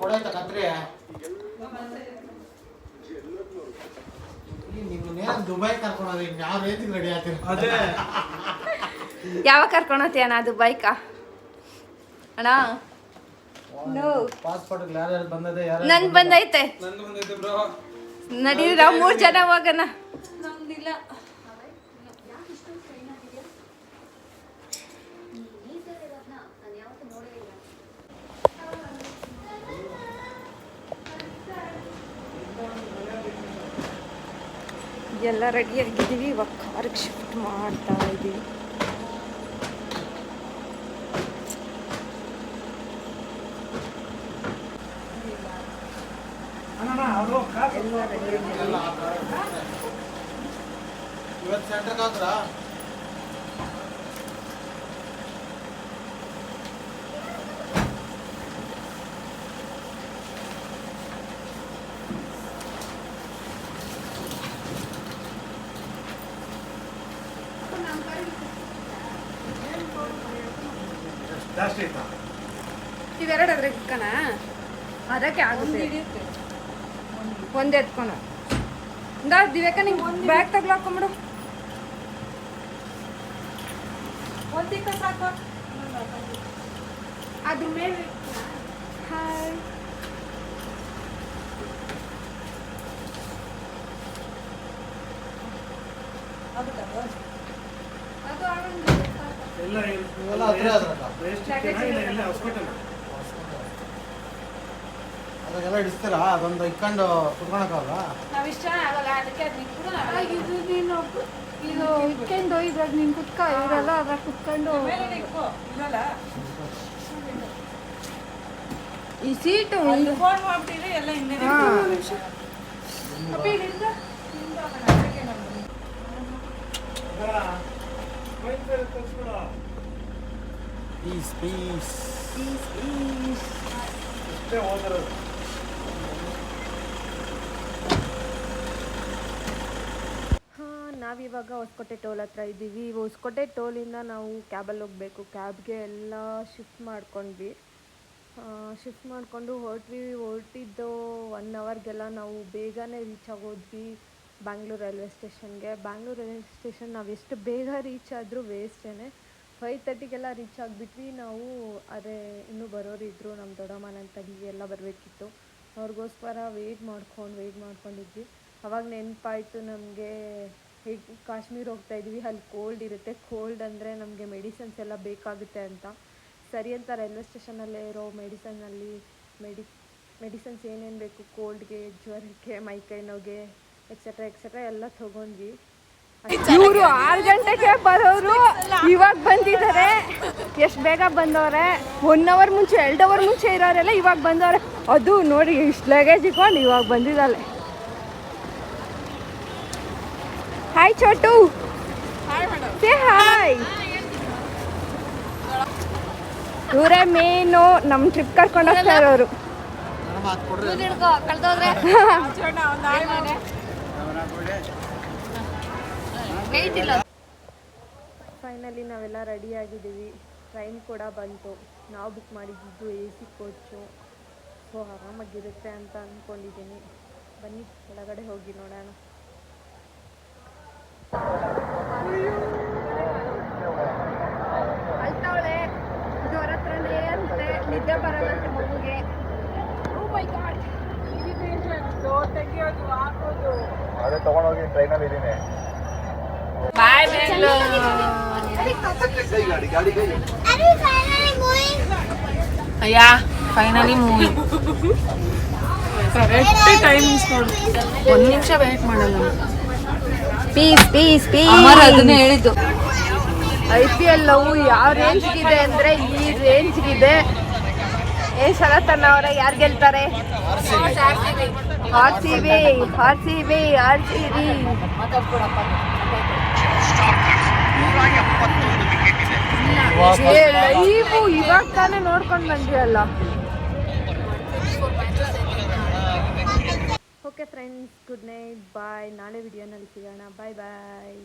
ಕೊಡಾಯ್ತ ಕತ್ರಿ ನಿಮ್ಮನ್ನೇನು Dubai ಕರ್ಕೊಂಡೋದು ಯಾವ ರೇಂಜಿಗೆ ready ಆಗ್ತೀರ ಅದೇ ಯಾವಾಗ ಕರ್ಕೊಂಡೋತೀಯ ನಾ ದುಬೈಕ ಅಣ್ಣ ಪಾಸ್ಪೋರ್ಟ್ ಯಾರು ಬಂದದೆ ನನ್ ಬಂದೈತೆ ನಡೀರಿ ನಾವು 3 ಜನ ಹೋಗೋಣ ನಮ್ದಿಲ್ಲ ಎಲ್ಲ ರೆಡಿಯಾಗಿದ್ದೀವಿ ಇವಾಗ ಕಾರ್ಗೆ ಶಿಫ್ಟ್ ಮಾಡ್ತಾ ಇದ್ದೀವಿ ಇವತ್ತು ಸೆಂಟರ್ಗೆ ಹಾಕ್ರಾ ಜಾಸ್ತಿ ಆಯ್ತಾ ಇವೆರಡು ಅದ್ರಾಗ ಇಕ್ಕಣ ಅದಕ್ಕೆ ಆಗುತ್ತೆ ಒಂದೇ ಎತ್ಕೊಣ ದಿವ್ಯಾಕ ನಿಂಗೆ ಬ್ಯಾಗ್ ತಗ್ಲಾಕೊಂಬಿಡು ಒಂದಿಕ್ಕ ಸಾಕು ಅದ್ರ ಮೇಲೆ ಹಾಯ್ ಅದು ಇವೆಲ್ಲ ಹತ್ರ ಅದಕ್ಕೆಲ್ಲ ಹಿಡಿಸ್ತೀರಾ ಅದೊಂದು ಇಕ್ಕೊಂಡು ಕುತ್ಕೊಳಕ್ಕಾಗ ನಾವಿಷ್ಟ ಆಗಲ್ಲ ಅದಕ್ಕೆ ಅದು ಇದು ನೀನು ಇದು ಇಟ್ಕೊಂಡು ಇದ್ರಾಗ ನೀನು ಕುತ್ಕ ಇವರೆಲ್ಲ ಅದ್ರಾಗ ಕುತ್ಕೊಂಡು ಈ ಸೀಟು ಫೋನ್ ಮಾಡ್ತೀವಿ ಎಲ್ಲ ಹಿಂದೆ ಪೀಸ್ ಪೀಸ್ ನಾವಿವಾಗ ಹೊಸಕೋಟೆ ಟೋಲ್ ಹತ್ರ ಇದ್ದೀವಿ. ಹೊಸಕೋಟೆ ಟೋಲಿಂದ ನಾವು ಕ್ಯಾಬಲ್ಲಿ ಹೋಗಬೇಕು. ಕ್ಯಾಬ್ಗೆ ಎಲ್ಲ ಶಿಫ್ಟ್ ಮಾಡ್ಕೊಂಡ್ವಿ. ಶಿಫ್ಟ್ ಮಾಡಿಕೊಂಡು ಹೊರಟಿದ್ದು 1 ಅವರ್ಗೆಲ್ಲ ನಾವು ಬೇಗನೆ ರೀಚ್ ಆಗೋದ್ವಿ ಬ್ಯಾಂಗ್ಳೂರು ರೈಲ್ವೆ ಸ್ಟೇಷನ್ಗೆ. ಬ್ಯಾಂಗ್ಳೂರು ರೈಲ್ವೆ ಸ್ಟೇಷನ್ ನಾವು ಎಷ್ಟು ಬೇಗ ರೀಚ್ ಆದರೂ ವೇಸ್ಟೇ. 5:30ಗೆಲ್ಲ ರೀಚ್ ಆಗಿಬಿಟ್ವಿ ನಾವು. ಅದೇ ಇನ್ನೂ ಬರೋರಿದ್ದರು, ನಮ್ಮ ದೊಡ್ಡಮ್ಮ ನನ್ನ ತಂಗಿ ಎಲ್ಲ ಬರಬೇಕಿತ್ತು. ಅವ್ರಿಗೋಸ್ಕರ ವೆಯ್ಟ್ ಮಾಡ್ಕೊಂಡಿದ್ವಿ. ಅವಾಗ ನೆನಪಾಯಿತು ನಮಗೆ ಹೇಗೆ ಕಾಶ್ಮೀರ ಹೋಗ್ತಾಯಿದ್ವಿ, ಅಲ್ಲಿ ಕೋಲ್ಡ್ ಇರುತ್ತೆ, ಕೋಲ್ಡ್ ಅಂದರೆ ನಮಗೆ ಮೆಡಿಸನ್ಸ್ ಎಲ್ಲ ಬೇಕಾಗುತ್ತೆ ಅಂತ. ಸರಿ ಅಂತ ರೈಲ್ವೆ ಸ್ಟೇಷನಲ್ಲೇ ಇರೋ ಮೆಡಿಸನ್ಸ್ ಏನೇನು ಬೇಕು ಕೋಲ್ಡ್ಗೆ, ಜ್ವರಕ್ಕೆ, ಮೈಕೈ ನೋವಿಗೆ ಎಕ್ಸೆಟ್ರಾ ಎಲ್ಲ ತೊಗೊಂಡ್ವಿ. ಇವರು 6 ಗಂಟೆಗೆ ಬರೋರು ಇವಾಗ ಬಂದಿದ್ದಾರೆ. ಎಷ್ಟು ಬೇಗ ಬಂದವ್ರೆ. 1 ಅವರ್ ಮುಂಚೆ 2 ಅವರ್ ಮುಂಚೆ ಇರೋರೆಲ್ಲ ಇವಾಗ ಬಂದವ್ರೆ. ಅದು ನೋಡಿ ಇಷ್ಟು ಲಗೇಜ್ ಇಟ್ಕೊಂಡು ಇವಾಗ ಬಂದಿದ್ದಾಳೆ. Hi Chotu, say hi. ಇವರೇ ಮೇನು ನಮ್ಮ ಟ್ರಿಪ್ ಕರ್ಕೊಂಡು ಹೋಗ್ತಾ ಇರೋರು. ಫೈನಲಿ ನಾವೆಲ್ಲ ರೆಡಿ ಆಗಿದ್ದೀವಿ. ಟ್ರೈನ್ ಕೂಡ ಬಂತು. ನಾವು ಬುಕ್ ಮಾಡಿದ್ದು AC ಕೋಚು. ಸೊ ಆರಾಮಾಗಿರುತ್ತೆ ಅಂತ ಅಂದ್ಕೊಂಡಿದ್ದೀನಿ. ಬನ್ನಿ ಒಳಗಡೆ ಹೋಗಿ ನೋಡೋಣ. ಅಳ್ತಾವಳೆ, ಜ್ವರ ಹತ್ರನೇ ಅಂತೆ, ನಿದ್ದೆ ಬರಲ್ಲಂತೆ ಮಗುಗೆ. ಓ ಮೈ ಗಾಡ್, ತೆಗಿಯೋದು ಹಾಕೋದು. ಅದೇ ತಗೊಂಡೋಗಿ ಟ್ರೈನಲ್ಲಿ ಇದ್ದೀನಿ. ಬಾಯ್ ಬೆಂಗಳೂರು. ಅಯ್ಯ ಫೈನಲಿ ಮೂವಿ. ಕರೆಕ್ಟ್ ಟೈಮಿಂಗ್ಸ್ ನೋಡು. 1 ನಿಮಿಷ ವೇಟ್ ಮಾಡಲ್ಲ. ಪೀಸ್ ಅದನ್ನೇ ಹೇಳಿದ್ದು. IPL ಲವ್ ಯಾವ ರೇಂಜ್ಗಿದೆ ಅಂದರೆ ಈ ರೇಂಜ್ಗಿದೆ. ಸಲ ತನ್ನವರ ಯಾರು ಗೆಲ್ತಾರೆ? RCB. ಲೈವು ಇವಾಗ ತಾನೇ ನೋಡ್ಕೊಂಡು ಬಂದಿರಲ್ಲ. ಓಕೆ ಫ್ರೆಂಡ್ಸ್, ಗುಡ್ ನೈಟ್, ಬಾಯ್. ನಾಳೆ ವಿಡಿಯೋನಲ್ಲಿ ಸಿಗೋಣ. ಬಾಯ್.